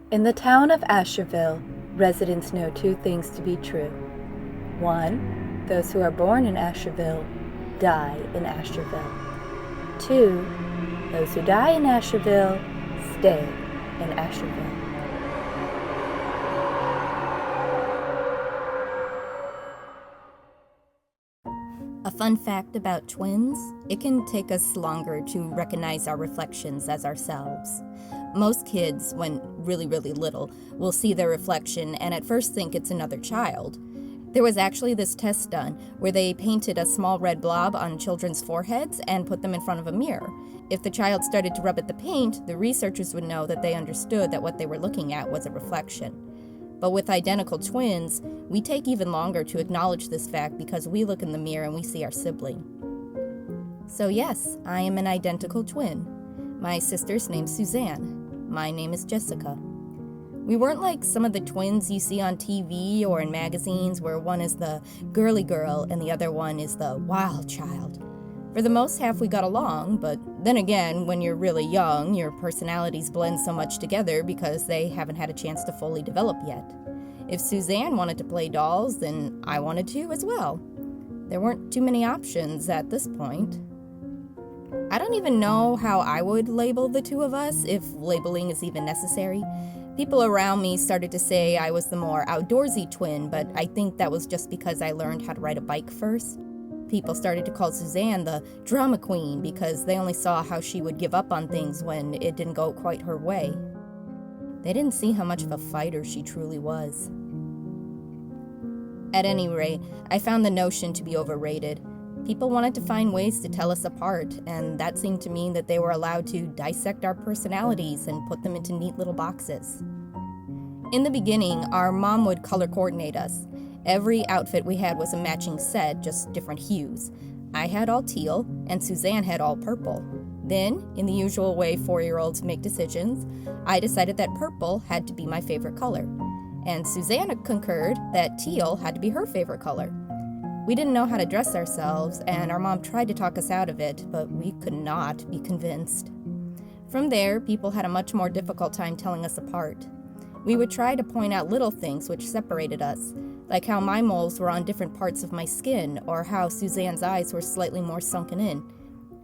In the town of Azurville, residents know two things to be true. One, those who are born in Azurville die in Azurville. Two, those who die in Azurville stay in Azurville. A fun fact about twins, it can take us longer to recognize our reflections as ourselves. Most kids, when really little, will see their reflection and at first think it's another child. There was actually this test done where they painted a small red blob on children's foreheads and put them in front of a mirror. If the child started to rub at the paint, the researchers would know that they understood that what they were looking at was a reflection. But with identical twins, we take even longer to acknowledge this fact because we look in the mirror and we see our sibling. So yes, I am an identical twin. My sister's name's Suzanne. My name is Jessica. We weren't like some of the twins you see on TV or in magazines where one is the girly girl and the other one is the wild child. For the most half we got along, but then again, when you're really young, your personalities blend so much together because they haven't had a chance to fully develop yet. If Suzanne wanted to play dolls, then I wanted to as well. There weren't too many options at this point. I don't even know how I would label the two of us, if labeling is even necessary. People around me started to say I was the more outdoorsy twin, but I think that was just because I learned how to ride a bike first. People started to call Suzanne the drama queen because they only saw how she would give up on things when it didn't go quite her way. They didn't see how much of a fighter she truly was. At any rate, I found the notion to be overrated. People wanted to find ways to tell us apart, and that seemed to mean that they were allowed to dissect our personalities and put them into neat little boxes. In the beginning, our mom would color coordinate us. Every outfit we had was a matching set, just different hues. I had all teal, and Suzanne had all purple. Then, in the usual way 4-year-olds make decisions, I decided that purple had to be my favorite color. And Suzanne concurred that teal had to be her favorite color. We didn't know how to dress ourselves, and our mom tried to talk us out of it, but we could not be convinced. From there, people had a much more difficult time telling us apart. We would try to point out little things which separated us, like how my moles were on different parts of my skin, or how Suzanne's eyes were slightly more sunken in.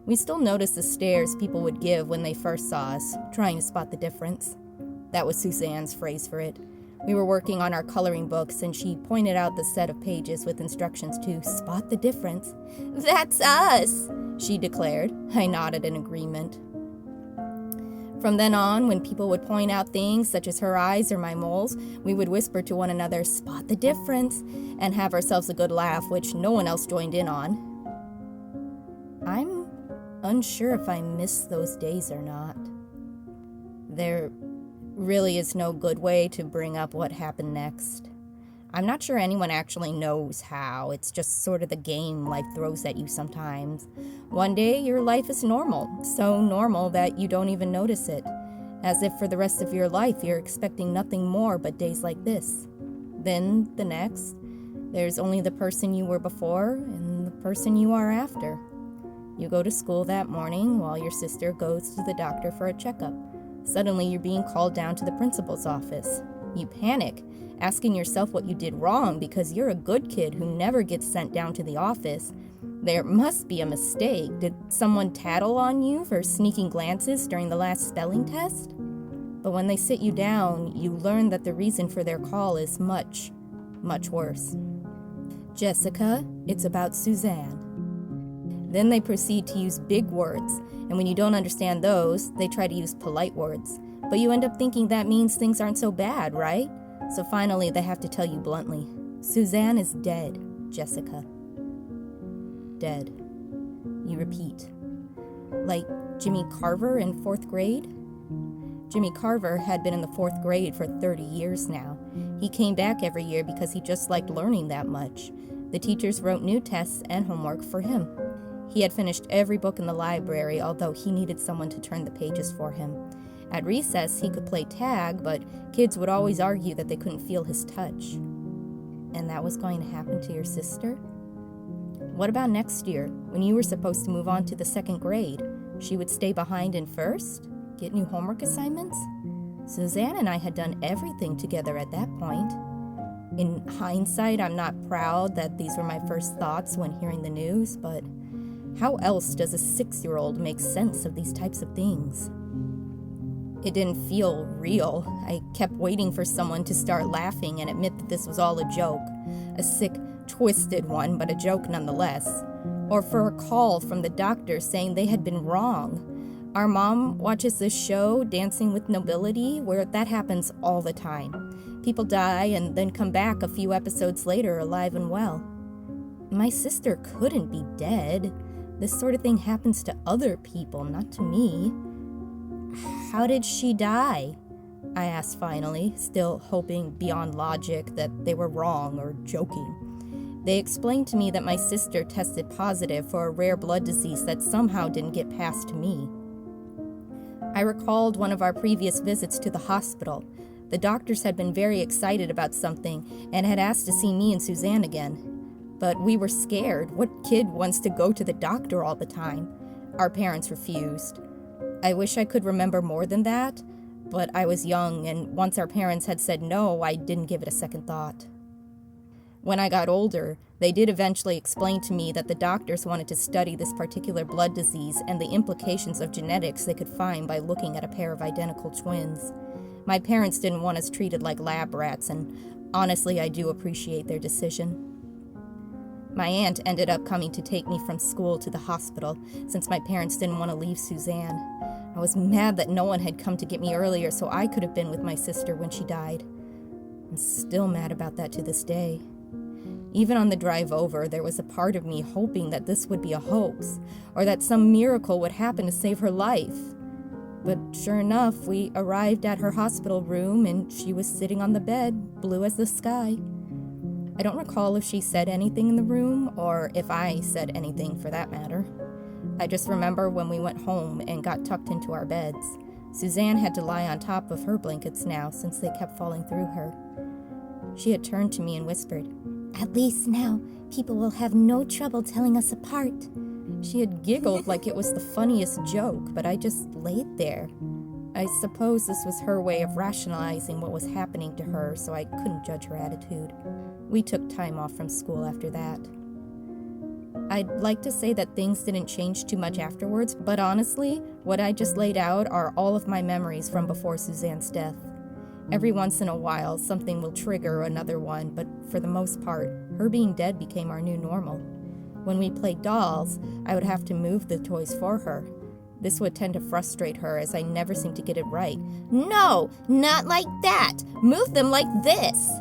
We still noticed the stares people would give when they first saw us, trying to spot the difference. That was Suzanne's phrase for it. We were working on our coloring books, and she pointed out the set of pages with instructions to spot the difference. "That's us," she declared. I nodded in agreement. From then on, when people would point out things such as her eyes or my moles, we would whisper to one another, "Spot the difference," and have ourselves a good laugh, which no one else joined in on. I'm unsure if I miss those days or not. There really is no good way to bring up what happened next. I'm not sure anyone actually knows how. It's just sort of the game life throws at you sometimes. One day, your life is normal, so normal that you don't even notice it, as if for the rest of your life you're expecting nothing more but days like this. Then, the next, there's only the person you were before and the person you are after. You go to school that morning while your sister goes to the doctor for a checkup. Suddenly, you're being called down to the principal's office. You panic, asking yourself what you did wrong because you're a good kid who never gets sent down to the office. There must be a mistake. Did someone tattle on you for sneaking glances during the last spelling test? But when they sit you down, you learn that the reason for their call is much worse. "Jessica, it's about Suzanne." Then they proceed to use big words, and when you don't understand those, they try to use polite words. But you end up thinking that means things aren't so bad, right? So finally, they have to tell you bluntly, "Suzanne is dead, Jessica." Dead. You repeat. Like Jimmy Carver in 4th grade? Jimmy Carver had been in the 4th grade for 30 years now. He came back every year because he just liked learning that much. The teachers wrote new tests and homework for him. He had finished every book in the library, although he needed someone to turn the pages for him. At recess, he could play tag, but kids would always argue that they couldn't feel his touch. And that was going to happen to your sister? What about next year, when you were supposed to move on to the 2nd grade? She would stay behind in 1st? Get new homework assignments? Suzanne and I had done everything together at that point. In hindsight, I'm not proud that these were my first thoughts when hearing the news, but how else does a 6-year-old make sense of these types of things? It didn't feel real. I kept waiting for someone to start laughing and admit that this was all a joke. A sick, twisted one, but a joke nonetheless. Or for a call from the doctor saying they had been wrong. Our mom watches this show, Dancing with Nobility, where that happens all the time. People die and then come back a few episodes later alive and well. My sister couldn't be dead. This sort of thing happens to other people, not to me. How did she die? I asked finally, still hoping beyond logic that they were wrong or joking. They explained to me that my sister tested positive for a rare blood disease that somehow didn't get passed to me. I recalled one of our previous visits to the hospital. The doctors had been very excited about something and had asked to see me and Suzanne again. But we were scared. What kid wants to go to the doctor all the time? Our parents refused. I wish I could remember more than that, but I was young, and once our parents had said no, I didn't give it a second thought. When I got older, they did eventually explain to me that the doctors wanted to study this particular blood disease and the implications of genetics they could find by looking at a pair of identical twins. My parents didn't want us treated like lab rats, and honestly, I do appreciate their decision. My aunt ended up coming to take me from school to the hospital since my parents didn't want to leave Suzanne. I was mad that no one had come to get me earlier so I could have been with my sister when she died. I'm still mad about that to this day. Even on the drive over, there was a part of me hoping that this would be a hoax, or that some miracle would happen to save her life. But sure enough, we arrived at her hospital room and she was sitting on the bed, blue as the sky. I don't recall if she said anything in the room, or if I said anything for that matter. I just remember when we went home and got tucked into our beds. Suzanne had to lie on top of her blankets now since they kept falling through her. She had turned to me and whispered, "At least now, people will have no trouble telling us apart." She had giggled like it was the funniest joke, but I just laid there. I suppose this was her way of rationalizing what was happening to her, so I couldn't judge her attitude. We took time off from school after that. I'd like to say that things didn't change too much afterwards, but honestly, what I just laid out are all of my memories from before Suzanne's death. Every once in a while, something will trigger another one, but for the most part, her being dead became our new normal. When we played dolls, I would have to move the toys for her. This would tend to frustrate her as I never seemed to get it right. "No, not like that! Move them like this!"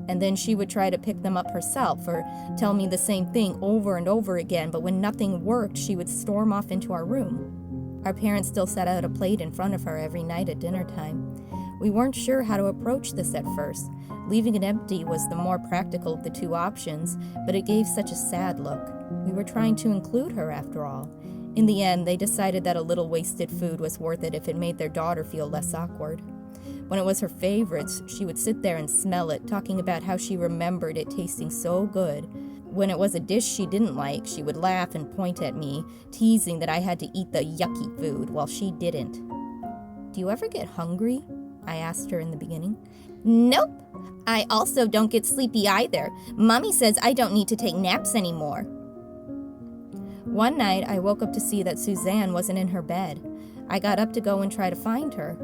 And then she would try to pick them up herself or tell me the same thing over and over again, but when nothing worked, she would storm off into our room. Our parents still set out a plate in front of her every night at dinner time. We weren't sure how to approach this at first. Leaving it empty was the more practical of the two options, but it gave such a sad look. We were trying to include her after all. In the end, they decided that a little wasted food was worth it if it made their daughter feel less awkward. When it was her favorites, she would sit there and smell it, talking about how she remembered it tasting so good. When it was a dish she didn't like, she would laugh and point at me, teasing that I had to eat the yucky food while she didn't. "Do you ever get hungry?" I asked her in the beginning. "Nope. I also don't get sleepy either. Mommy says I don't need to take naps anymore." One night, I woke up to see that Suzanne wasn't in her bed. I got up to go and try to find her.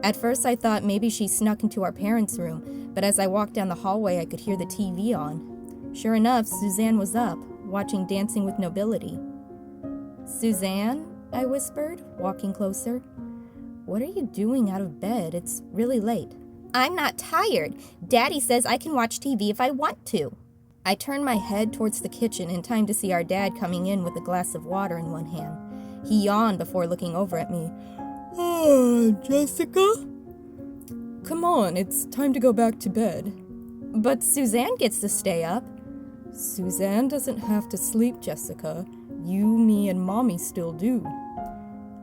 At first, I thought maybe she snuck into our parents' room, but as I walked down the hallway, I could hear the TV on. Sure enough, Suzanne was up, watching Dancing with Nobility. "Suzanne?" I whispered, walking closer. "What are you doing out of bed? It's really late." "I'm not tired. Daddy says I can watch TV if I want to." I turned my head towards the kitchen in time to see our dad coming in with a glass of water in one hand. He yawned before looking over at me. Jessica? Come on, it's time to go back to bed." "But Suzanne gets to stay up." "Suzanne doesn't have to sleep, Jessica. You, me, and Mommy still do."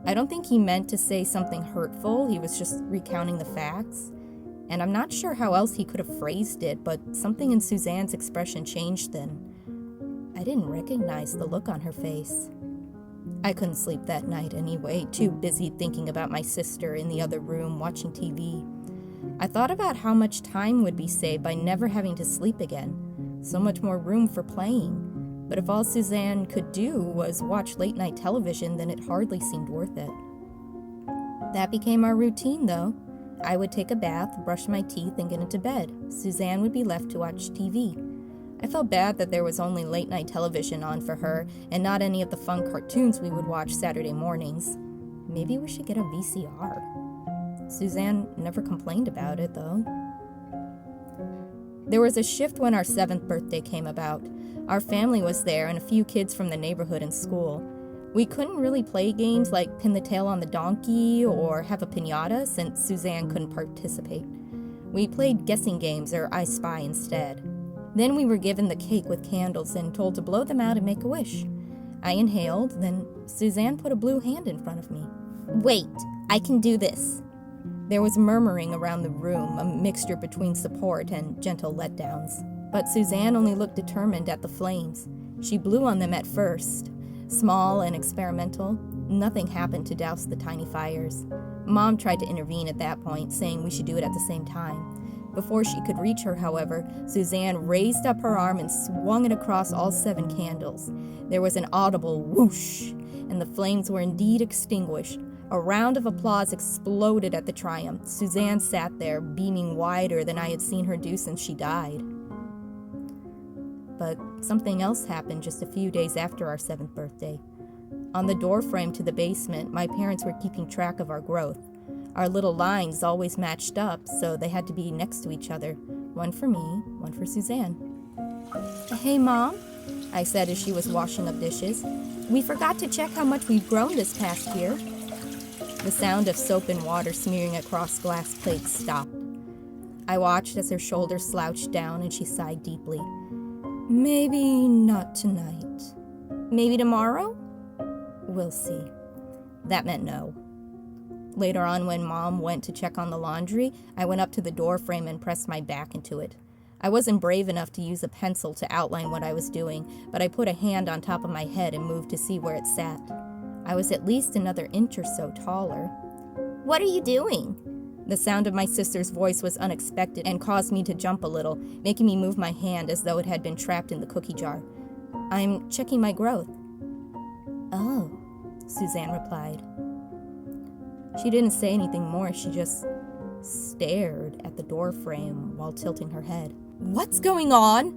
I don't think he meant to say something hurtful. He was just recounting the facts. And I'm not sure how else he could have phrased it, but something in Suzanne's expression changed then. I didn't recognize the look on her face. I couldn't sleep that night anyway, too busy thinking about my sister in the other room watching TV. I thought about how much time would be saved by never having to sleep again. So much more room for playing. But if all Suzanne could do was watch late-night television, then it hardly seemed worth it. That became our routine, though. I would take a bath, brush my teeth, and get into bed. Suzanne would be left to watch TV. I felt bad that there was only late-night television on for her, and not any of the fun cartoons we would watch Saturday mornings. Maybe we should get a VCR. Suzanne never complained about it, though. There was a shift when our 7th birthday came about. Our family was there and a few kids from the neighborhood and school. We couldn't really play games like pin the tail on the donkey or have a piñata since Suzanne couldn't participate. We played guessing games or I Spy instead. Then we were given the cake with candles and told to blow them out and make a wish. I inhaled, then Suzanne put a blue hand in front of me. "Wait, I can do this." There was murmuring around the room, a mixture between support and gentle letdowns. But Suzanne only looked determined at the flames. She blew on them at first. Small and experimental, nothing happened to douse the tiny fires. Mom tried to intervene at that point, saying we should do it at the same time. Before she could reach her, however, Suzanne raised up her arm and swung it across all 7 candles. There was an audible whoosh, and the flames were indeed extinguished. A round of applause exploded at the triumph. Suzanne sat there, beaming wider than I had seen her do since she died. But something else happened just a few days after our 7th birthday. On the doorframe to the basement, my parents were keeping track of our growth. Our little lines always matched up, so they had to be next to each other. One for me, one for Suzanne. "Hey, Mom," I said as she was washing up dishes. "We forgot to check how much we've grown this past year." The sound of soap and water smearing across glass plates stopped. I watched as her shoulders slouched down and she sighed deeply. "Maybe not tonight. Maybe tomorrow? We'll see." That meant no. Later on, when Mom went to check on the laundry, I went up to the doorframe and pressed my back into it. I wasn't brave enough to use a pencil to outline what I was doing, but I put a hand on top of my head and moved to see where it sat. I was at least another inch or so taller. "What are you doing?" The sound of my sister's voice was unexpected and caused me to jump a little, making me move my hand as though it had been trapped in the cookie jar. "I'm checking my growth." "Oh," Suzanne replied. She didn't say anything more, she just stared at the doorframe while tilting her head. "What's going on?"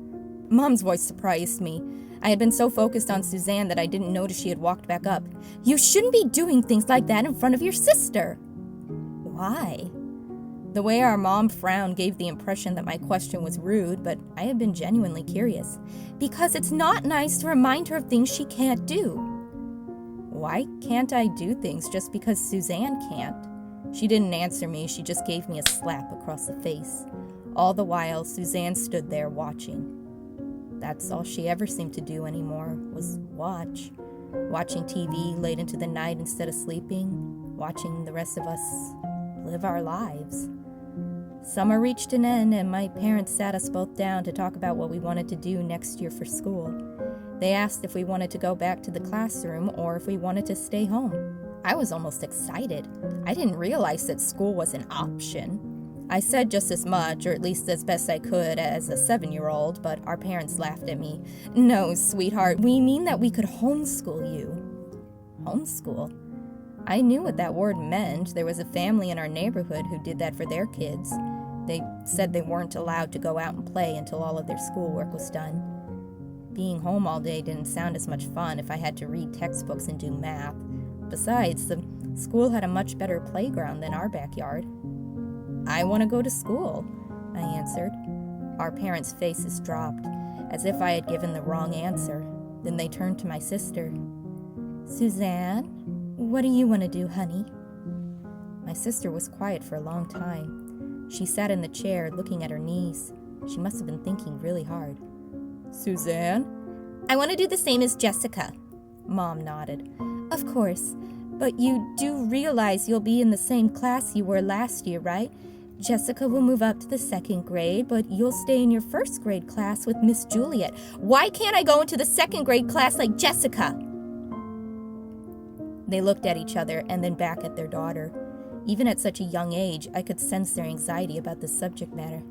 Mom's voice surprised me. I had been so focused on Suzanne that I didn't notice she had walked back up. "You shouldn't be doing things like that in front of your sister." "Why?" The way our mom frowned gave the impression that my question was rude, but I had been genuinely curious. "Because it's not nice to remind her of things she can't do." Why can't I do things just because Suzanne can't? She didn't answer me, she just gave me a slap across the face. All the while, Suzanne stood there watching. That's all she ever seemed to do anymore, was watch. Watching TV late into the night instead of sleeping, watching the rest of us live our lives. Summer reached an end, and my parents sat us both down to talk about what we wanted to do next year for school. They asked if we wanted to go back to the classroom or if we wanted to stay home. I was almost excited. I didn't realize that school was an option. I said just as much, or at least as best I could, as a 7-year-old, but our parents laughed at me. "No, sweetheart, we mean that we could homeschool you." Homeschool? I knew what that word meant. There was a family in our neighborhood who did that for their kids. They said they weren't allowed to go out and play until all of their schoolwork was done. Being home all day didn't sound as much fun if I had to read textbooks and do math. Besides, the school had a much better playground than our backyard. "I want to go to school," I answered. Our parents' faces dropped, as if I had given the wrong answer. Then they turned to my sister. "Suzanne, what do you want to do, honey?" My sister was quiet for a long time. She sat in the chair, looking at her knees. She must have been thinking really hard. "Suzanne?" "I want to do the same as Jessica." Mom nodded. "Of course, but you do realize you'll be in the same class you were last year, right? Jessica will move up to the 2nd grade, but you'll stay in your 1st grade class with Miss Juliet. Why can't I go into the 2nd grade class like Jessica?" They looked at each other and then back at their daughter. Even at such a young age, I could sense their anxiety about the subject matter.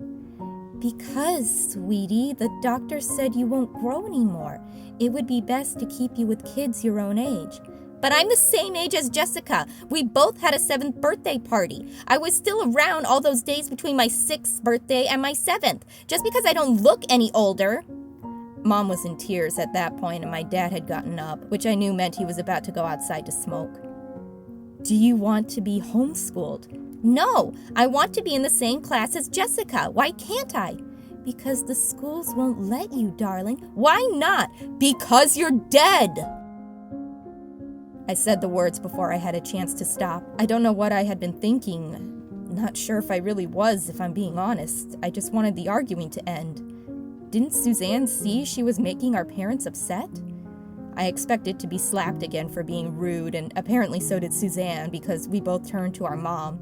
Because, sweetie, the doctor said you won't grow anymore. It would be best to keep you with kids your own age. But I'm the same age as Jessica. We both had a 7th birthday party. I was still around all those days between my 6th birthday and my 7th, just because I don't look any older. Mom was in tears at that point, and my dad had gotten up, which I knew meant he was about to go outside to smoke. Do you want to be homeschooled? No, I want to be in the same class as Jessica. Why can't I? Because the schools won't let you, darling. Why not? Because you're dead. I said the words before I had a chance to stop. I don't know what I had been thinking. Not sure if I really was, if I'm being honest. I just wanted the arguing to end. Didn't Suzanne see she was making our parents upset? I expected to be slapped again for being rude, and apparently so did Suzanne, because we both turned to our mom.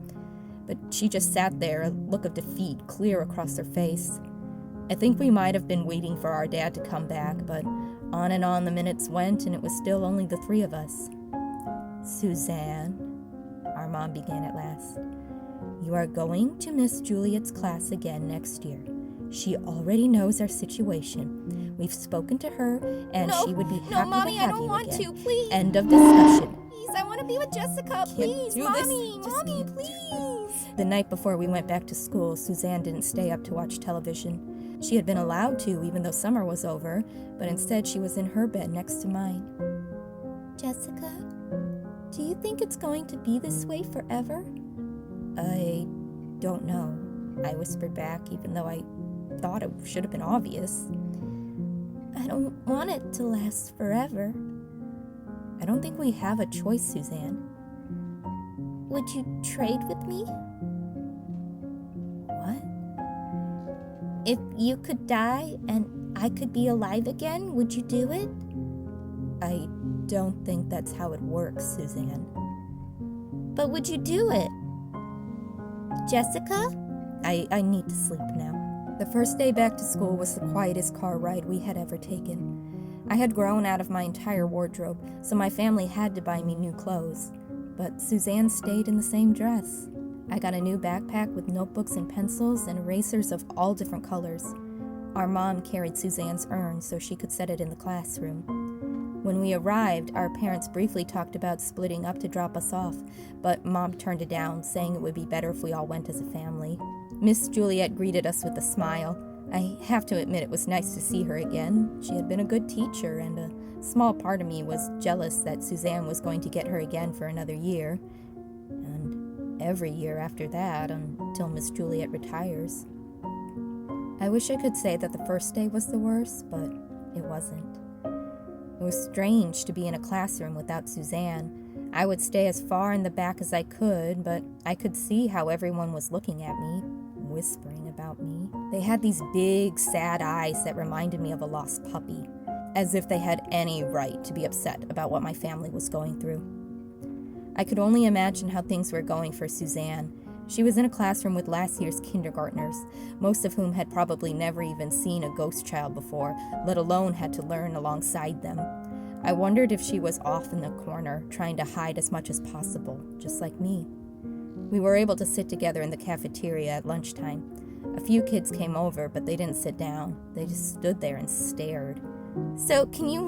But she just sat there, a look of defeat clear across her face. I think we might have been waiting for our dad to come back, but on and on the minutes went, and it was still only the 3 of us. Suzanne, our mom began at last, you are going to Miss Juliet's class again next year. She already knows our situation. We've spoken to her, and she would be happy Mommy, to have I don't you want again. to, please. End of discussion. Please, I want to be with Jessica, please. Mommy, please. The night before we went back to school, Suzanne didn't stay up to watch television. She had been allowed to, even though summer was over, but instead she was in her bed next to mine. Jessica, do you think it's going to be this way forever? I don't know, I whispered back, even though I thought it should have been obvious. I don't want it to last forever. I don't think we have a choice, Suzanne. Would you trade with me? What? If you could die and I could be alive again, would you do it? I don't think that's how it works, Suzanne. But would you do it? Jessica? I need to sleep now. The first day back to school was the quietest car ride we had ever taken. I had grown out of my entire wardrobe, so my family had to buy me new clothes. But Suzanne stayed in the same dress. I got a new backpack with notebooks and pencils and erasers of all different colors. Our mom carried Suzanne's urn so she could set it in the classroom. When we arrived, our parents briefly talked about splitting up to drop us off, but Mom turned it down, saying it would be better if we all went as a family. Miss Juliet greeted us with a smile. I have to admit it was nice to see her again. She had been a good teacher, and a small part of me was jealous that Suzanne was going to get her again for another year, and every year after that until Miss Juliet retires. I wish I could say that the first day was the worst, but it wasn't. It was strange to be in a classroom without Suzanne. I would stay as far in the back as I could, but I could see how everyone was looking at me, whispering about me. They had these big, sad eyes that reminded me of a lost puppy, as if they had any right to be upset about what my family was going through. I could only imagine how things were going for Suzanne. She was in a classroom with last year's kindergartners, most of whom had probably never even seen a ghost child before, let alone had to learn alongside them. I wondered if she was off in the corner, trying to hide as much as possible, just like me. We were able to sit together in the cafeteria at lunchtime. A few kids came over, but they didn't sit down. They just stood there and stared. "So, can you,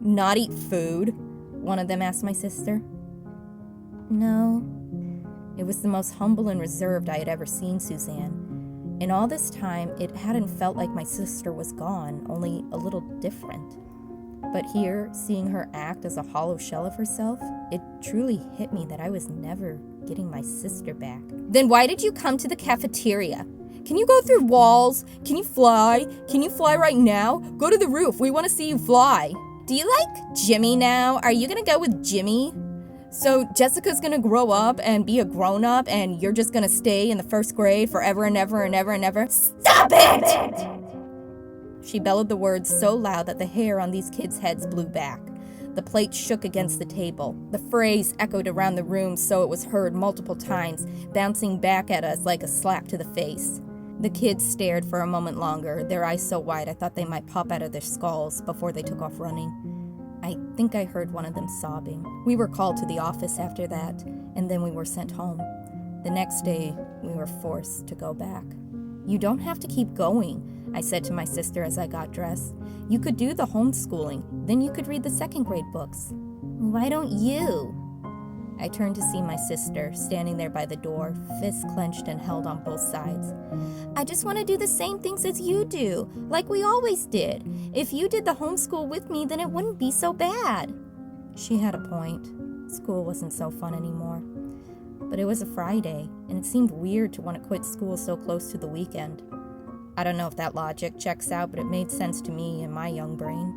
not eat food?" one of them asked my sister. "No." It was the most humble and reserved I had ever seen Suzanne. In all this time, it hadn't felt like my sister was gone, only a little different. But here, seeing her act as a hollow shell of herself, it truly hit me that I was never getting my sister back. "Then why did you come to the cafeteria? Can you go through walls? Can you fly? Can you fly right now? Go to the roof. We want to see you fly." "Do you like Jimmy now? Are you going to go with Jimmy? So Jessica's going to grow up and be a grown-up, and you're just going to stay in the first grade forever and ever and ever and ever?" "Stop it!" She bellowed the words so loud that the hair on these kids' heads blew back. The plate shook against the table. The phrase echoed around the room so it was heard multiple times, bouncing back at us like a slap to the face. The kids stared for a moment longer, their eyes so wide I thought they might pop out of their skulls before they took off running. I think I heard one of them sobbing. We were called to the office after that, and then we were sent home. The next day, we were forced to go back. "You don't have to keep going," I said to my sister as I got dressed. "You could do the homeschooling, then you could read the second grade books." "Why don't you?" I turned to see my sister standing there by the door, fists clenched and held on both sides. "I just want to do the same things as you do, like we always did. If you did the homeschool with me, then it wouldn't be so bad." She had a point. School wasn't so fun anymore. But it was a Friday, and it seemed weird to want to quit school so close to the weekend. I don't know if that logic checks out, but it made sense to me in my young brain.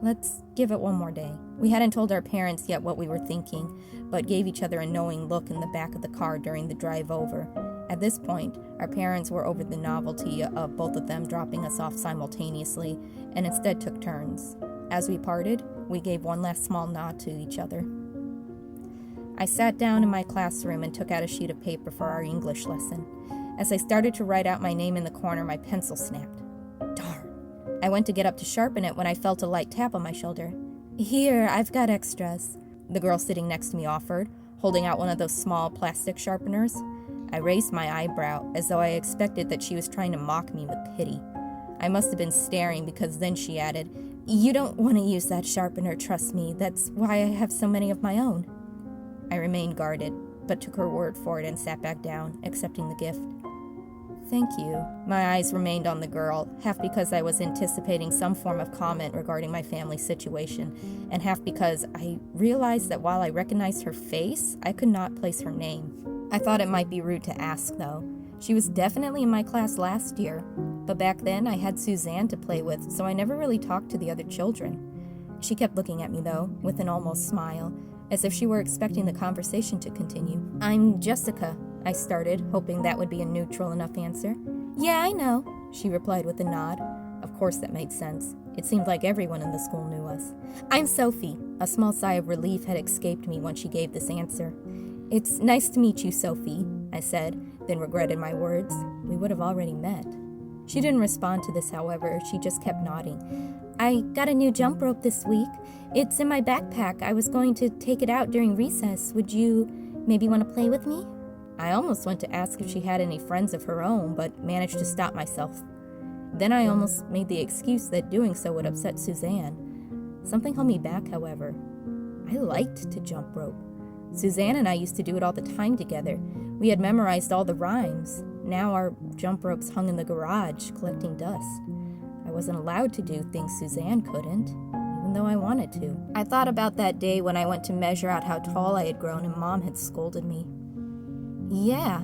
Let's give it one more day. We hadn't told our parents yet what we were thinking, but gave each other a knowing look in the back of the car during the drive over. At this point, our parents were over the novelty of both of them dropping us off simultaneously, and instead took turns. As we parted, we gave one last small nod to each other. I sat down in my classroom and took out a sheet of paper for our English lesson. As I started to write out my name in the corner, my pencil snapped. Darn. I went to get up to sharpen it when I felt a light tap on my shoulder. "Here, I've got extras," the girl sitting next to me offered, holding out one of those small plastic sharpeners. I raised my eyebrow, as though I expected that she was trying to mock me with pity. I must have been staring, because then she added, "You don't want to use that sharpener, trust me. That's why I have so many of my own." I remained guarded, but took her word for it and sat back down, accepting the gift. "Thank you." My eyes remained on the girl, half because I was anticipating some form of comment regarding my family's situation, and half because I realized that while I recognized her face, I could not place her name. I thought it might be rude to ask, though. She was definitely in my class last year, but back then I had Suzanne to play with, so I never really talked to the other children. She kept looking at me, though, with an almost smile, as if she were expecting the conversation to continue. "I'm Jessica," I started, hoping that would be a neutral enough answer. "Yeah, I know," she replied with a nod. Of course that made sense. It seemed like everyone in the school knew us. "I'm Sophie." A small sigh of relief had escaped me when she gave this answer. "It's nice to meet you, Sophie," I said, then regretted my words. We would have already met. She didn't respond to this, however. She just kept nodding. "I got a new jump rope this week. It's in my backpack. I was going to take it out during recess. Would you maybe want to play with me?" I almost went to ask if she had any friends of her own, but managed to stop myself. Then I almost made the excuse that doing so would upset Suzanne. Something held me back, however. I liked to jump rope. Suzanne and I used to do it all the time together. We had memorized all the rhymes. Now our jump ropes hung in the garage, collecting dust. I wasn't allowed to do things Suzanne couldn't, even though I wanted to. I thought about that day when I went to measure out how tall I had grown and Mom had scolded me. Yeah.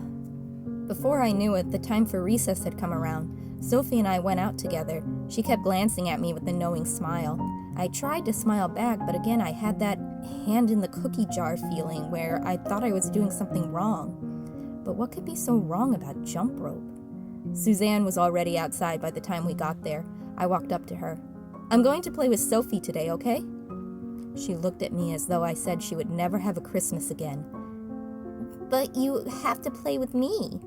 Before I knew it, the time for recess had come around. Sophie and I went out together. She kept glancing at me with a knowing smile. I tried to smile back, but again I had that hand in the cookie jar feeling where I thought I was doing something wrong. But what could be so wrong about jump rope? Suzanne was already outside by the time we got there. I walked up to her. "I'm going to play with Sophie today, okay?" She looked at me as though I said she would never have a Christmas again. "But you have to play with me."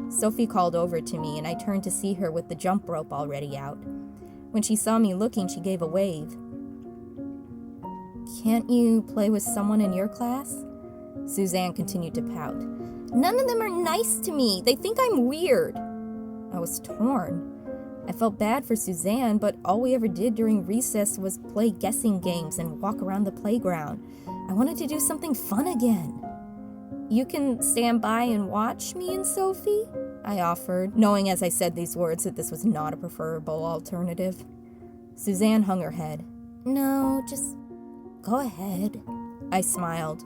Sophie called over to me, and I turned to see her with the jump rope already out. When she saw me looking, she gave a wave. "Can't you play with someone in your class?" Suzanne continued to pout. "None of them are nice to me. They think I'm weird." I was torn. I felt bad for Suzanne, but all we ever did during recess was play guessing games and walk around the playground. I wanted to do something fun again. "You can stand by and watch me and Sophie?" I offered, knowing as I said these words that this was not a preferable alternative. Suzanne hung her head. "No, just go ahead." I smiled.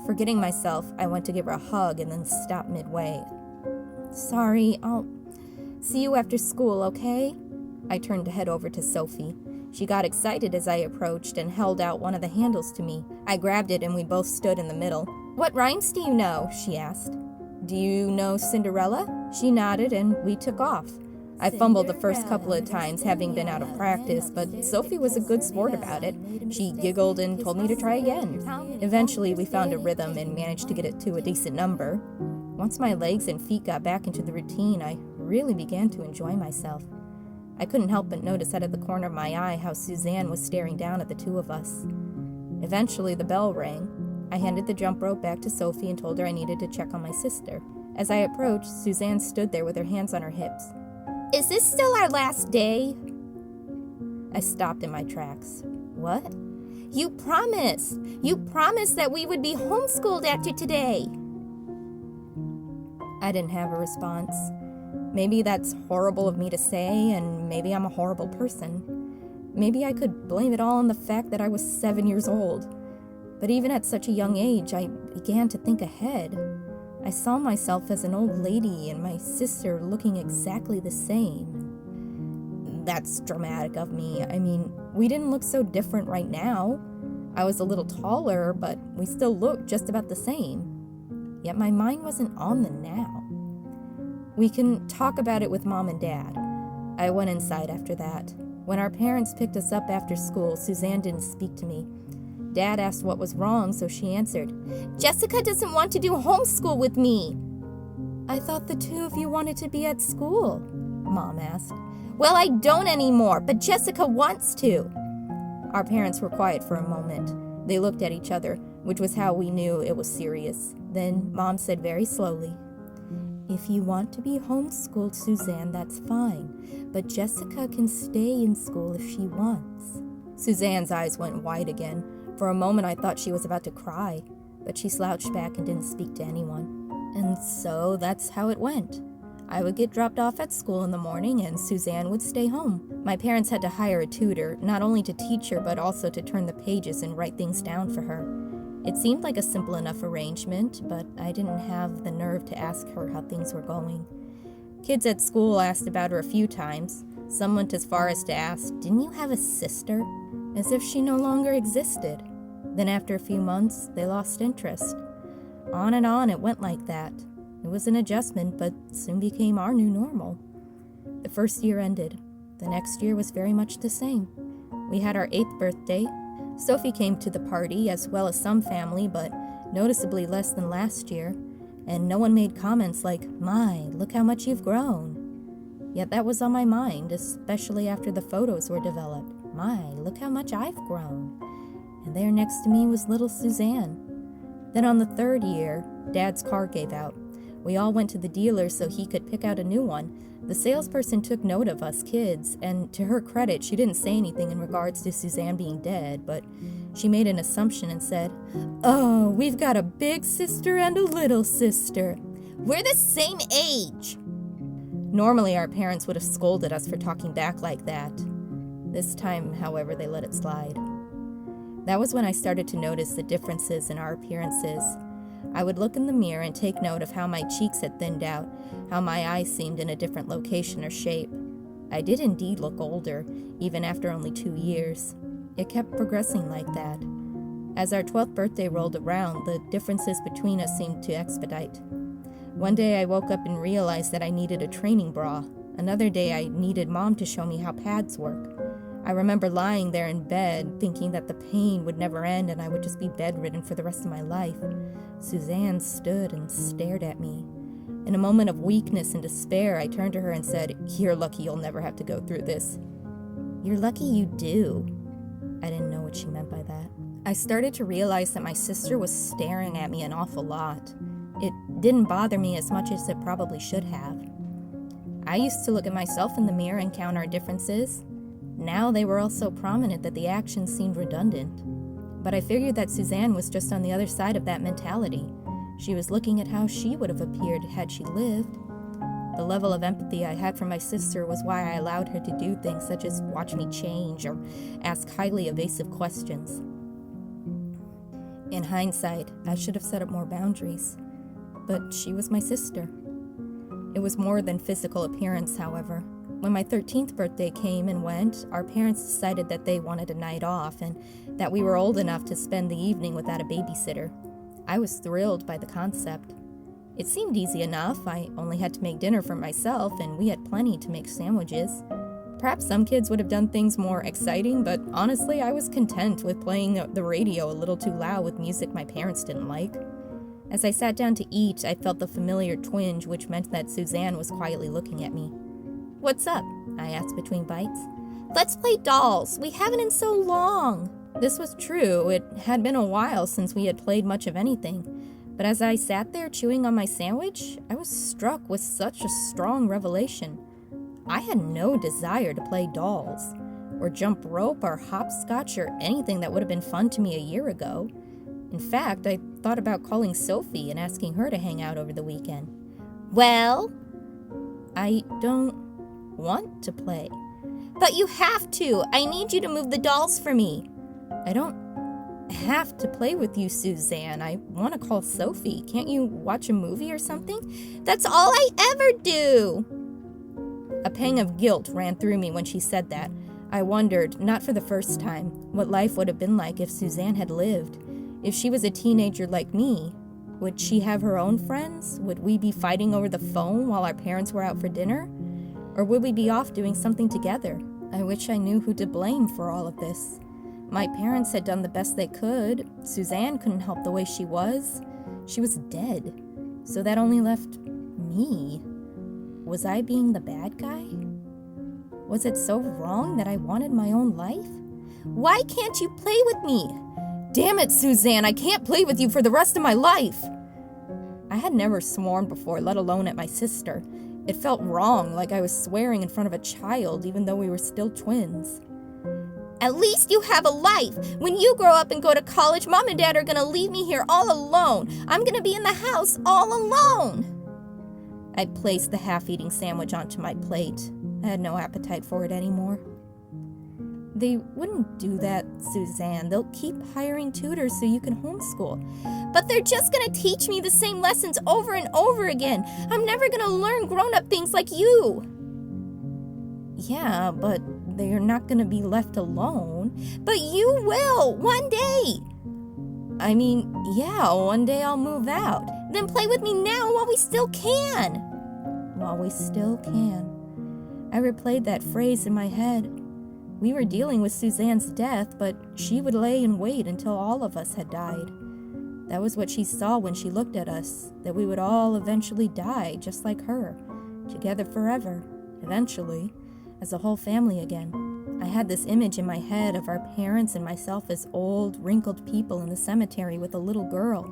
Forgetting myself, I went to give her a hug and then stopped midway. "Sorry, I'll see you after school, okay?" I turned to head over to Sophie. She got excited as I approached and held out one of the handles to me. I grabbed it and we both stood in the middle. "What rhymes do you know?" she asked. "Do you know Cinderella?" She nodded and we took off. I fumbled the first couple of times, having been out of practice, but Sophie was a good sport about it. She giggled and told me to try again. Eventually, we found a rhythm and managed to get it to a decent number. Once my legs and feet got back into the routine, I really began to enjoy myself. I couldn't help but notice out of the corner of my eye how Suzanne was staring down at the two of us. Eventually, the bell rang. I handed the jump rope back to Sophie and told her I needed to check on my sister. As I approached, Suzanne stood there with her hands on her hips. "Is this still our last day?" I stopped in my tracks. "What?" You promised that we would be homeschooled after today." I didn't have a response. Maybe that's horrible of me to say, and maybe I'm a horrible person. Maybe I could blame it all on the fact that I was 7 years old. But even at such a young age, I began to think ahead. I saw myself as an old lady and my sister looking exactly the same. That's dramatic of me. I mean, we didn't look so different right now. I was a little taller, but we still looked just about the same. Yet my mind wasn't on the now. "We can talk about it with Mom and Dad." I went inside after that. When our parents picked us up after school, Suzanne didn't speak to me. Dad asked what was wrong, so she answered, "Jessica doesn't want to do homeschool with me." "I thought the two of you wanted to be at school," Mom asked. "Well, I don't anymore, but Jessica wants to." Our parents were quiet for a moment. They looked at each other, which was how we knew it was serious. Then Mom said very slowly, "If you want to be homeschooled, Suzanne, that's fine. But Jessica can stay in school if she wants." Suzanne's eyes went wide again. For a moment I thought she was about to cry, but she slouched back and didn't speak to anyone. And so that's how it went. I would get dropped off at school in the morning and Suzanne would stay home. My parents had to hire a tutor, not only to teach her but also to turn the pages and write things down for her. It seemed like a simple enough arrangement, but I didn't have the nerve to ask her how things were going. Kids at school asked about her a few times. Some went as far as to ask, "Didn't you have a sister?" As if she no longer existed. Then after a few months, they lost interest. On and on it went like that. It was an adjustment, but soon became our new normal. The first year ended. The next year was very much the same. We had our 8th birthday. Sophie came to the party, as well as some family, but noticeably less than last year. And no one made comments like, "My, look how much you've grown." Yet that was on my mind, especially after the photos were developed. "My, look how much I've grown." And there next to me was little Suzanne. Then on the 3rd year, Dad's car gave out. We all went to the dealer so he could pick out a new one. The salesperson took note of us kids, and to her credit, she didn't say anything in regards to Suzanne being dead, but she made an assumption and said, "Oh, we've got a big sister and a little sister. We're the same age." Normally, our parents would have scolded us for talking back like that. This time, however, they let it slide. That was when I started to notice the differences in our appearances. I would look in the mirror and take note of how my cheeks had thinned out, how my eyes seemed in a different location or shape. I did indeed look older, even after only 2 years. It kept progressing like that. As our 12th birthday rolled around, the differences between us seemed to expedite. One day I woke up and realized that I needed a training bra. Another day I needed Mom to show me how pads work. I remember lying there in bed, thinking that the pain would never end and I would just be bedridden for the rest of my life. Suzanne stood and stared at me. In a moment of weakness and despair, I turned to her and said, "You're lucky you'll never have to go through this." "You're lucky you do." I didn't know what she meant by that. I started to realize that my sister was staring at me an awful lot. It didn't bother me as much as it probably should have. I used to look at myself in the mirror and count our differences. Now they were all so prominent that the actions seemed redundant. But I figured that Suzanne was just on the other side of that mentality. She was looking at how she would have appeared had she lived. The level of empathy I had for my sister was why I allowed her to do things such as watch me change or ask highly evasive questions. In hindsight, I should have set up more boundaries. But she was my sister. It was more than physical appearance, however. When my 13th birthday came and went, our parents decided that they wanted a night off and that we were old enough to spend the evening without a babysitter. I was thrilled by the concept. It seemed easy enough. I only had to make dinner for myself, and we had plenty to make sandwiches. Perhaps some kids would have done things more exciting, but honestly, I was content with playing the radio a little too loud with music my parents didn't like. As I sat down to eat, I felt the familiar twinge, which meant that Suzanne was quietly looking at me. "What's up?" I asked between bites. "Let's play dolls. We haven't in so long." This was true. It had been a while since we had played much of anything. But as I sat there chewing on my sandwich, I was struck with such a strong revelation. I had no desire to play dolls, or jump rope, or hopscotch, or anything that would have been fun to me a year ago. In fact, I thought about calling Sophie and asking her to hang out over the weekend. Well? I don't want to play. But you have to. I need you to move the dolls for me. I don't have to play with you, Suzanne. I want to call Sophie. Can't you watch a movie or something? That's all I ever do. A pang of guilt ran through me when she said that. I wondered, not for the first time, what life would have been like if Suzanne had lived. If she was a teenager like me, would she have her own friends? Would we be fighting over the phone while our parents were out for dinner? Or would we be off doing something together? I wish I knew who to blame for all of this. My parents had done the best they could. Suzanne couldn't help the way she was. She was dead. So that only left me. Was I being the bad guy? Was it so wrong that I wanted my own life? Why can't you play with me? Damn it, Suzanne, I can't play with you for the rest of my life. I had never sworn before, let alone at my sister. It felt wrong, like I was swearing in front of a child, even though we were still twins. At least you have a life. When you grow up and go to college, Mom and Dad are going to leave me here all alone. I'm going to be in the house all alone. I placed the half-eating sandwich onto my plate. I had no appetite for it anymore. They wouldn't do that, Suzanne. They'll keep hiring tutors so you can homeschool. But they're just going to teach me the same lessons over and over again. I'm never going to learn grown-up things like you. Yeah, but they're not going to be left alone. But you will, one day. I mean, yeah, one day I'll move out. Then play with me now while we still can. While we still can. I replayed that phrase in my head. We were dealing with Suzanne's death, but she would lay in wait until all of us had died. That was what she saw when she looked at us, that we would all eventually die, just like her, together forever, eventually, as a whole family again. I had this image in my head of our parents and myself as old, wrinkled people in the cemetery with a little girl.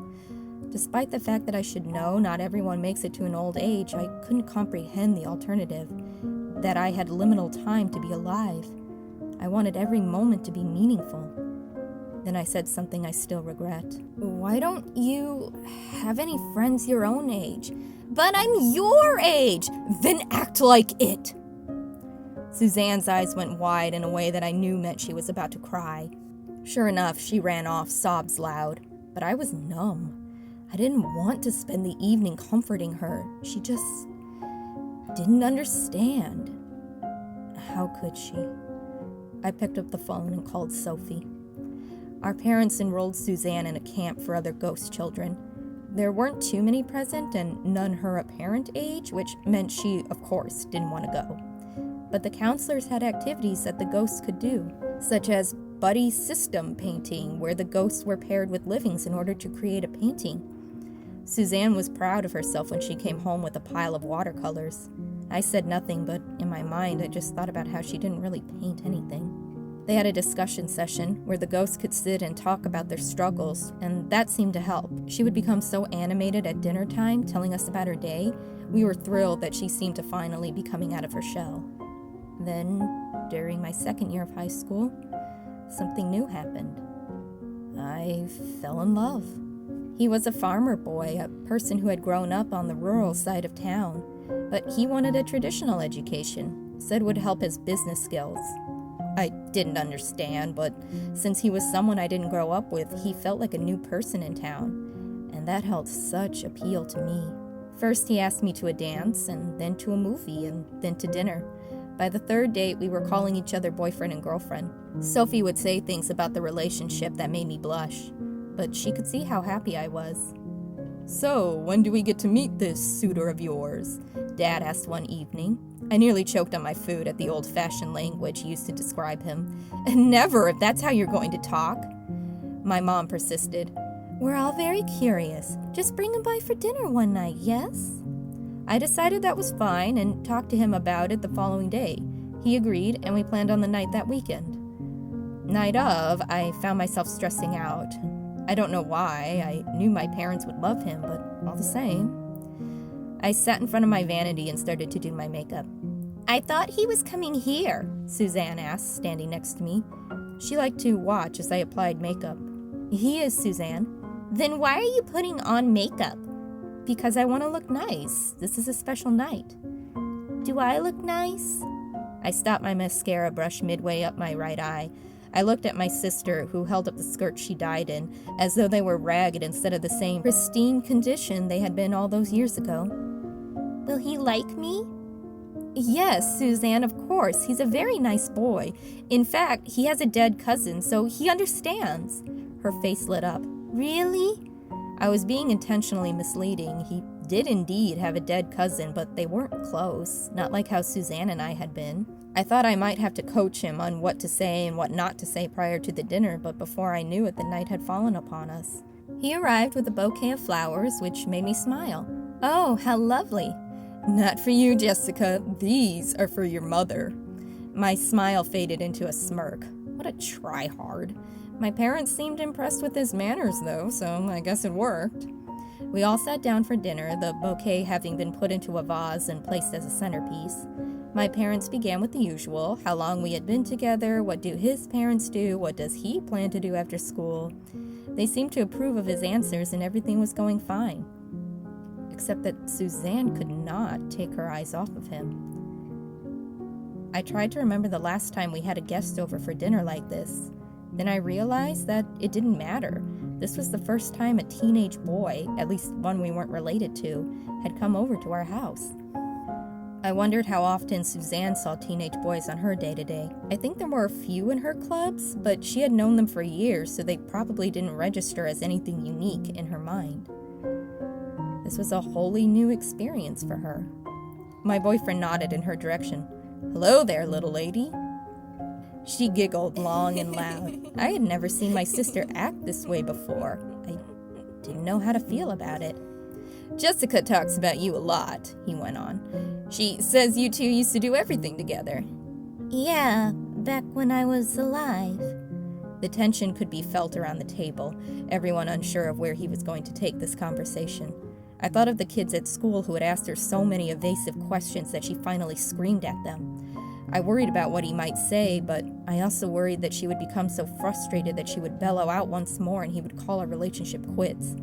Despite the fact that I should know not everyone makes it to an old age, I couldn't comprehend the alternative, that I had liminal time to be alive. I wanted every moment to be meaningful. Then I said something I still regret. Why don't you have any friends your own age? But I'm your age! Then act like it! Suzanne's eyes went wide in a way that I knew meant she was about to cry. Sure enough, she ran off, sobs loud. But I was numb. I didn't want to spend the evening comforting her. She just didn't understand. How could she? I picked up the phone and called Sophie. Our parents enrolled Suzanne in a camp for other ghost children. There weren't too many present and none her apparent age, which meant she, of course, didn't want to go. But the counselors had activities that the ghosts could do, such as buddy system painting, where the ghosts were paired with livings in order to create a painting. Suzanne was proud of herself when she came home with a pile of watercolors. I said nothing, but in my mind I just thought about how she didn't really paint anything. They had a discussion session where the ghosts could sit and talk about their struggles, and that seemed to help. She would become so animated at dinner time, telling us about her day. We were thrilled that she seemed to finally be coming out of her shell. Then, during my second year of high school, something new happened. I fell in love. He was a farmer boy, a person who had grown up on the rural side of town, but he wanted a traditional education, said would help his business skills. I didn't understand, but since he was someone I didn't grow up with, he felt like a new person in town, and that held such appeal to me. First he asked me to a dance, and then to a movie, and then to dinner. By the third date, we were calling each other boyfriend and girlfriend. Sophie would say things about the relationship that made me blush, but she could see how happy I was. "So, when do we get to meet this suitor of yours?" Dad asked one evening. I nearly choked on my food at the old-fashioned language he used to describe him. "Never, if that's how you're going to talk." My mom persisted. "We're all very curious. Just bring him by for dinner one night, yes?" I decided that was fine and talked to him about it the following day. He agreed, and we planned on the night that weekend. Night of, I found myself stressing out. I don't know why. I knew my parents would love him, but all the same. I sat in front of my vanity and started to do my makeup. I thought he was coming here. Suzanne asked, standing next to me. She liked to watch as I applied makeup. He is, Suzanne. Then why are you putting on makeup? Because I want to look nice. This is a special night. Do I look nice? I stopped my mascara brush midway up my right eye. I looked at my sister, who held up the skirt she dyed in, as though they were ragged instead of the same pristine condition they had been all those years ago. Will he like me? Yes, Suzanne, of course. He's a very nice boy. In fact, he has a dead cousin, so he understands. Her face lit up. Really? I was being intentionally misleading. He did indeed have a dead cousin, but they weren't close, not like how Suzanne and I had been. I thought I might have to coach him on what to say and what not to say prior to the dinner, but before I knew it, the night had fallen upon us. He arrived with a bouquet of flowers, which made me smile. Oh, how lovely. Not for you, Jessica. These are for your mother. My smile faded into a smirk. What a try-hard. My parents seemed impressed with his manners, though, so I guess it worked. We all sat down for dinner, the bouquet having been put into a vase and placed as a centerpiece. My parents began with the usual, how long we had been together, what do his parents do, what does he plan to do after school. They seemed to approve of his answers and everything was going fine. Except that Suzanne could not take her eyes off of him. I tried to remember the last time we had a guest over for dinner like this. Then I realized that it didn't matter. This was the first time a teenage boy, at least one we weren't related to, had come over to our house. I wondered how often Suzanne saw teenage boys on her day-to-day. I think there were a few in her clubs, but she had known them for years, so they probably didn't register as anything unique in her mind. This was a wholly new experience for her. My boyfriend nodded in her direction. "Hello there, little lady." She giggled long and loud. I had never seen my sister act this way before. I didn't know how to feel about it. "Jessica talks about you a lot," he went on. "She says you two used to do everything together." Yeah, back when I was alive. The tension could be felt around the table, everyone unsure of where he was going to take this conversation. I thought of the kids at school who had asked her so many evasive questions that she finally screamed at them. I worried about what he might say, but I also worried that she would become so frustrated that she would bellow out once more and he would call our relationship quits.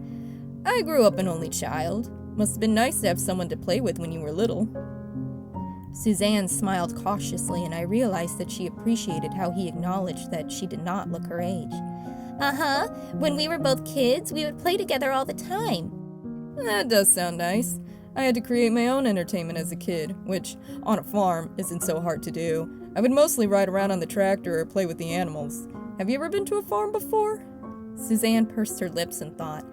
"I grew up an only child. Must have been nice to have someone to play with when you were little." Suzanne smiled cautiously, and I realized that she appreciated how he acknowledged that she did not look her age. Uh-huh. When we were both kids, we would play together all the time. That does sound nice. I had to create my own entertainment as a kid, which, on a farm, isn't so hard to do. I would mostly ride around on the tractor or play with the animals. Have you ever been to a farm before? Suzanne pursed her lips and thought.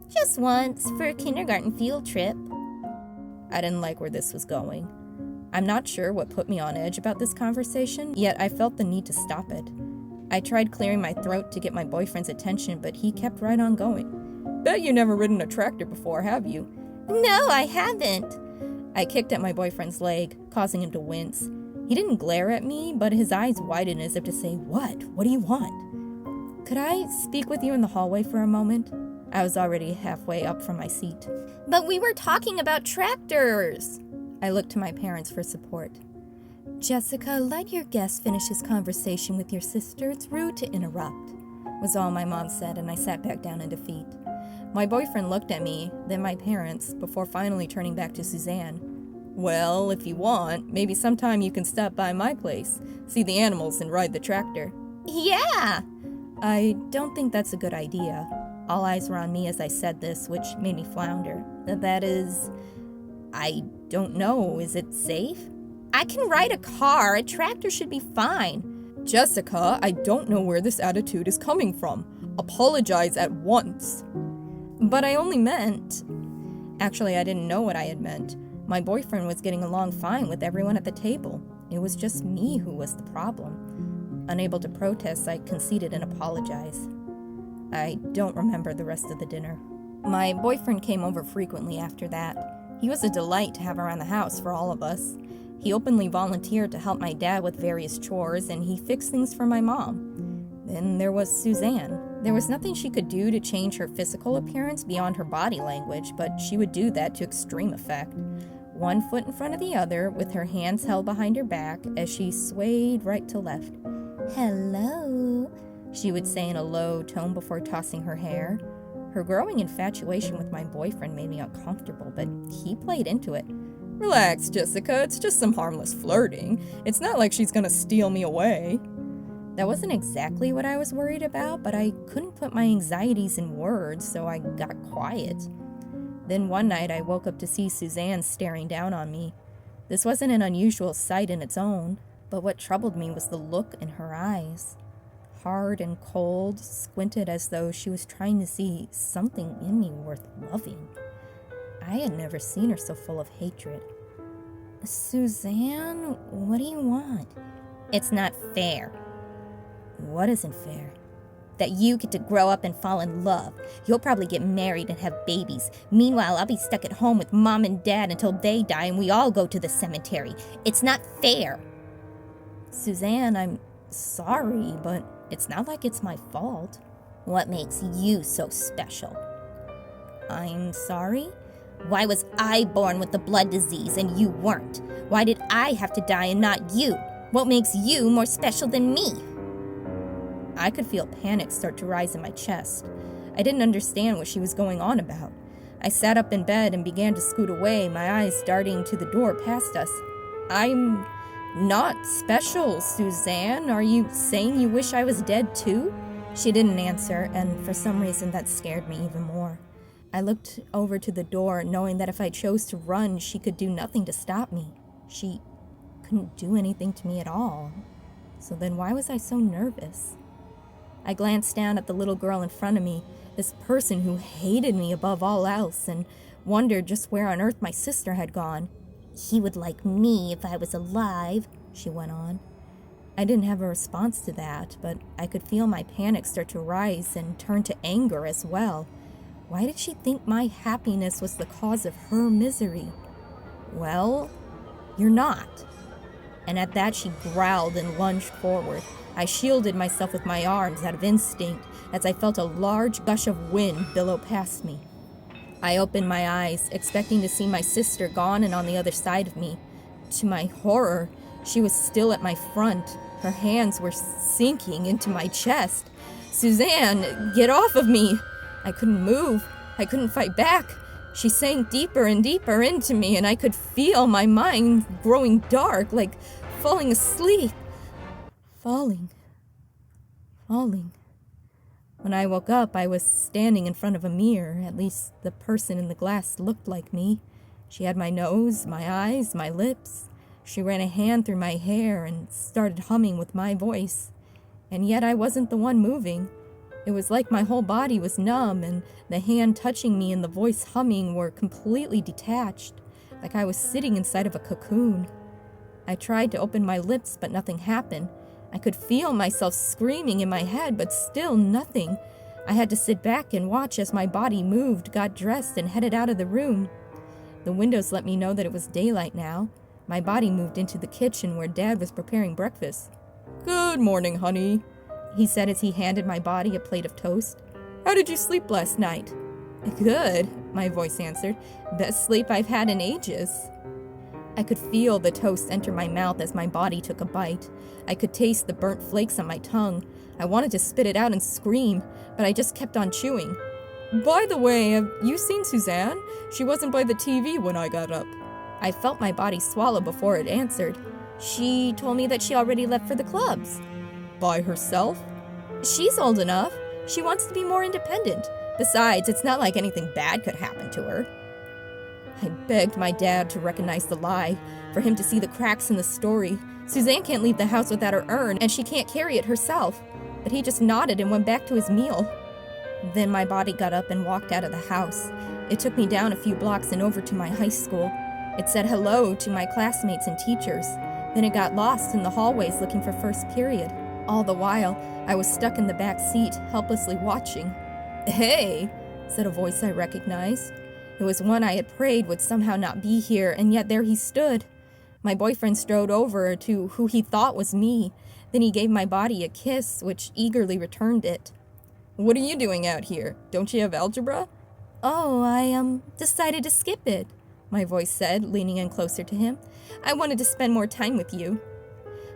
Just once, for a kindergarten field trip. I didn't like where this was going. I'm not sure what put me on edge about this conversation, yet I felt the need to stop it. I tried clearing my throat to get my boyfriend's attention, but he kept right on going. "Bet you never ridden a tractor before, have you?" No, I haven't. I kicked at my boyfriend's leg, causing him to wince. He didn't glare at me, but his eyes widened as if to say, "What? What do you want?" "Could I speak with you in the hallway for a moment?" I was already halfway up from my seat. But we were talking about tractors. I looked to my parents for support. "Jessica, let your guest finish his conversation with your sister. It's rude to interrupt," was all my mom said, and I sat back down in defeat. My boyfriend looked at me, then my parents, before finally turning back to Suzanne. "Well, if you want, maybe sometime you can stop by my place, see the animals and ride the tractor." Yeah! I don't think that's a good idea. All eyes were on me as I said this, which made me flounder. That is... I don't know. Is it safe? I can ride a car. A tractor should be fine. "Jessica, I don't know where this attitude is coming from. Apologize at once." "But I only meant..." Actually, I didn't know what I had meant. My boyfriend was getting along fine with everyone at the table. It was just me who was the problem. Unable to protest, I conceded and apologized. I don't remember the rest of the dinner. My boyfriend came over frequently after that. He was a delight to have around the house for all of us. He openly volunteered to help my dad with various chores, and he fixed things for my mom. Then there was Suzanne. There was nothing she could do to change her physical appearance beyond her body language, but she would do that to extreme effect. One foot in front of the other, with her hands held behind her back as she swayed right to left. "Hello," she would say in a low tone before tossing her hair. Her growing infatuation with my boyfriend made me uncomfortable, but he played into it. "Relax, Jessica, it's just some harmless flirting. It's not like she's gonna steal me away." That wasn't exactly what I was worried about, but I couldn't put my anxieties in words, so I got quiet. Then one night I woke up to see Suzanne staring down on me. This wasn't an unusual sight in its own, but what troubled me was the look in her eyes. Hard and cold, squinted as though she was trying to see something in me worth loving. I had never seen her so full of hatred. "Suzanne, what do you want?" "It's not fair." "What isn't fair?" "That you get to grow up and fall in love. You'll probably get married and have babies. Meanwhile, I'll be stuck at home with Mom and Dad until they die and we all go to the cemetery. It's not fair." "Suzanne, I'm sorry, but it's not like it's my fault." "What makes you so special?" "I'm sorry?" "Why was I born with the blood disease and you weren't? Why did I have to die and not you? What makes you more special than me?" I could feel panic start to rise in my chest. I didn't understand what she was going on about. I sat up in bed and began to scoot away, my eyes darting to the door past us. "I'm not special, Suzanne. Are you saying you wish I was dead too?" She didn't answer, and for some reason that scared me even more. I looked over to the door, knowing that if I chose to run, she could do nothing to stop me. She couldn't do anything to me at all. So then why was I so nervous? I glanced down at the little girl in front of me, this person who hated me above all else, and wondered just where on earth my sister had gone. "He would like me if I was alive," she went on. I didn't have a response to that, but I could feel my panic start to rise and turn to anger as well. Why did she think my happiness was the cause of her misery? "Well, you're not." And at that she growled and lunged forward. I shielded myself with my arms out of instinct as I felt a large gush of wind billow past me. I opened my eyes, expecting to see my sister gone and on the other side of me. To my horror, she was still at my front. Her hands were sinking into my chest. "Suzanne, get off of me!" I couldn't move. I couldn't fight back. She sank deeper and deeper into me, and I could feel my mind growing dark, like falling asleep. Falling. When I woke up, I was standing in front of a mirror. At least the person in the glass looked like me. She had my nose, my eyes, my lips. She ran a hand through my hair and started humming with my voice. And yet I wasn't the one moving. It was like my whole body was numb, and the hand touching me and the voice humming were completely detached, like I was sitting inside of a cocoon. I tried to open my lips, but nothing happened. I could feel myself screaming in my head, but still nothing. I had to sit back and watch as my body moved, got dressed, and headed out of the room. The windows let me know that it was daylight now. My body moved into the kitchen where Dad was preparing breakfast. "Good morning, honey," he said as he handed my body a plate of toast. "How did you sleep last night?" "Good," my voice answered. "Best sleep I've had in ages." I could feel the toast enter my mouth as my body took a bite. I could taste the burnt flakes on my tongue. I wanted to spit it out and scream, but I just kept on chewing. "By the way, have you seen Suzanne? She wasn't by the TV when I got up." I felt my body swallow before it answered. "She told me that she already left for the clubs." "By herself?" "She's old enough. She wants to be more independent. Besides, it's not like anything bad could happen to her." I begged my dad to recognize the lie, for him to see the cracks in the story. Suzanne can't leave the house without her urn, and she can't carry it herself. But he just nodded and went back to his meal. Then my body got up and walked out of the house. It took me down a few blocks and over to my high school. It said hello to my classmates and teachers. Then it got lost in the hallways looking for first period. All the while, I was stuck in the back seat, helplessly watching. "Hey," said a voice I recognized. It was one I had prayed would somehow not be here, and yet there he stood. My boyfriend strode over to who he thought was me. Then he gave my body a kiss, which eagerly returned it. "What are you doing out here? Don't you have algebra?" "Oh, I decided to skip it," my voice said, leaning in closer to him. "I wanted to spend more time with you."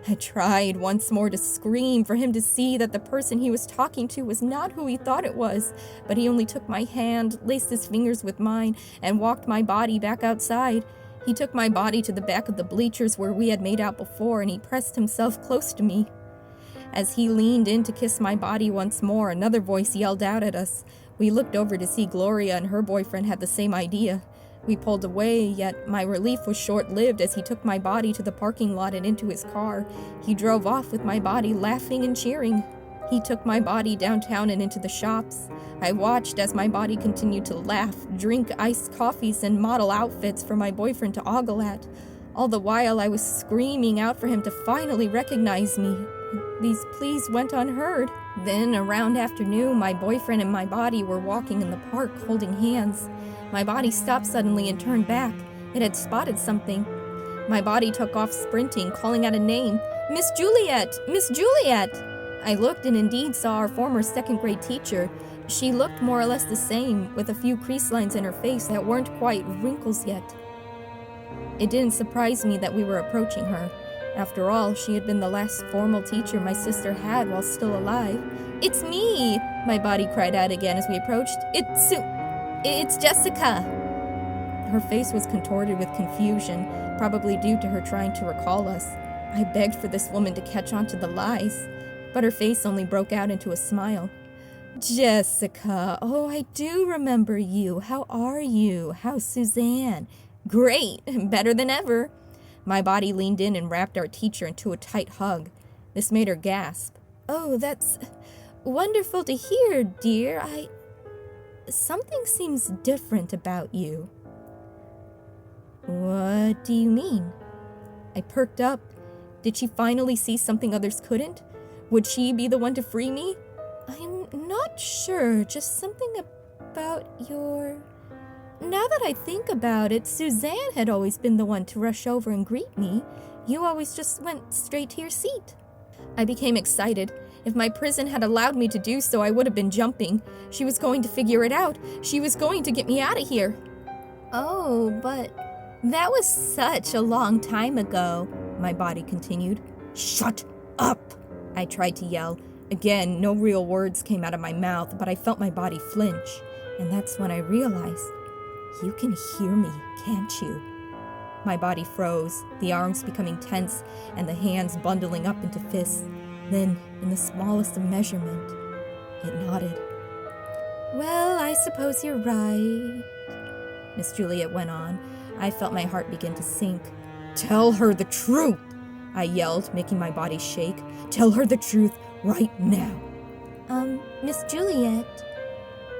I tried once more to scream for him to see that the person he was talking to was not who he thought it was, but he only took my hand, laced his fingers with mine, and walked my body back outside. He took my body to the back of the bleachers where we had made out before, and he pressed himself close to me. As he leaned in to kiss my body once more, another voice yelled out at us. We looked over to see Gloria and her boyfriend had the same idea. We pulled away, yet my relief was short-lived as he took my body to the parking lot and into his car. He drove off with my body, laughing and cheering. He took my body downtown and into the shops. I watched as my body continued to laugh, drink iced coffees, and model outfits for my boyfriend to ogle at. All the while I was screaming out for him to finally recognize me. These pleas went unheard. Then, around afternoon, my boyfriend and my body were walking in the park holding hands. My body stopped suddenly and turned back. It had spotted something. My body took off sprinting, calling out a name. "Miss Juliet! Miss Juliet!" I looked and indeed saw our former second-grade teacher. She looked more or less the same, with a few crease lines in her face that weren't quite wrinkles yet. It didn't surprise me that we were approaching her. After all, she had been the last formal teacher my sister had while still alive. "It's me!" my body cried out again as we approached. It's Jessica!" Her face was contorted with confusion, probably due to her trying to recall us. I begged for this woman to catch on to the lies, but her face only broke out into a smile. "Jessica, oh, I do remember you. How are you? How's Suzanne?" "Great, better than ever." My body leaned in and wrapped our teacher into a tight hug. This made her gasp. "Oh, that's wonderful to hear, dear. Something seems different about you." "What do you mean?" I perked up. Did she finally see something others couldn't? Would she be the one to free me? "I'm not sure, just something about your..." "Now that I think about it, Suzanne had always been the one to rush over and greet me. You always just went straight to your seat." I became excited. If my prison had allowed me to do so, I would have been jumping. She was going to figure it out. She was going to get me out of here. "Oh, but that was such a long time ago," my body continued. "Shut up!" I tried to yell. Again, no real words came out of my mouth, but I felt my body flinch. And that's when I realized, you can hear me, can't you? My body froze, the arms becoming tense, and the hands bundling up into fists. Then, in the smallest of measurement, it nodded. "Well, I suppose you're right," Miss Juliet went on. I felt my heart begin to sink. "Tell her the truth!" I yelled, making my body shake. "Tell her the truth right now." Miss Juliet..."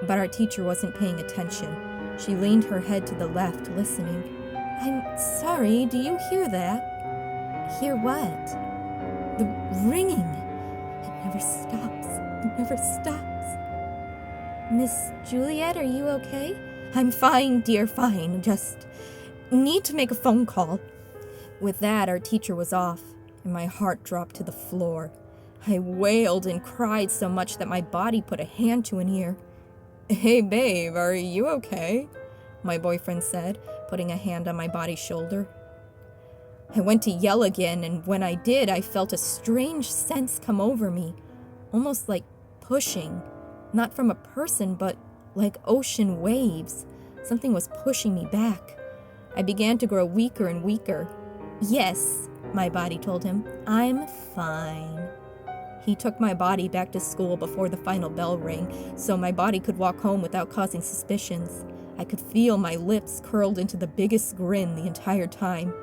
But our teacher wasn't paying attention. She leaned her head to the left, listening. "I'm sorry, do you hear that?" "Hear what?" "The ringing. It never stops. It never stops." "Miss Juliet, are you okay?" "I'm fine, dear, fine. Just need to make a phone call." With that, our teacher was off, and my heart dropped to the floor. I wailed and cried so much that my body put a hand to an ear. "Hey, babe, are you okay?" my boyfriend said, putting a hand on my body's shoulder. I went to yell again, and when I did, I felt a strange sense come over me, almost like pushing, not from a person, but like ocean waves. Something was pushing me back. I began to grow weaker and weaker. "Yes," my body told him, "I'm fine." He took my body back to school before the final bell rang, so my body could walk home without causing suspicions. I could feel my lips curled into the biggest grin the entire time.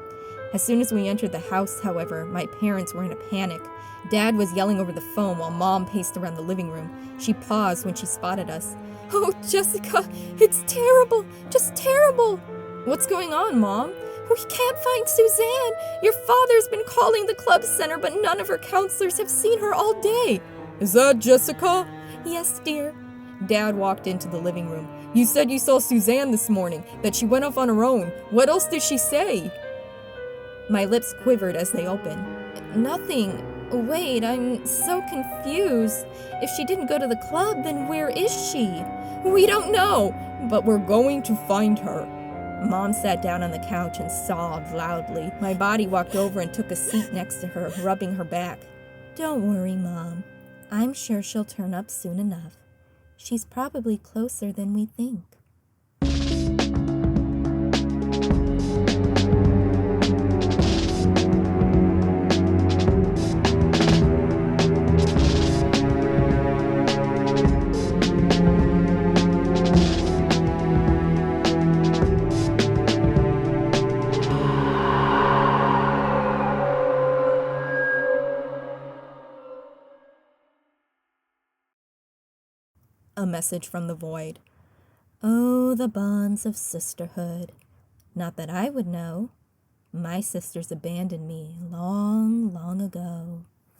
As soon as we entered the house, however, my parents were in a panic. Dad was yelling over the phone while Mom paced around the living room. She paused when she spotted us. "Oh, Jessica, it's terrible, just terrible." "What's going on, Mom?" "We can't find Suzanne. Your father's been calling the club center, but none of her counselors have seen her all day." "Is that Jessica?" "Yes, dear." Dad walked into the living room. "You said you saw Suzanne this morning, that she went off on her own. What else did she say?" My lips quivered as they opened. Nothing. Wait, I'm so confused. If she didn't go to the club, then where is she? We don't know, but we're going to find her. Mom sat down on the couch and sobbed loudly. My body walked over and took a seat next to her, rubbing her back. Don't worry, Mom. I'm sure she'll turn up soon enough. She's probably closer than we think. A message from the void. Oh, the bonds of sisterhood. Not that I would know. My sisters abandoned me long, long ago.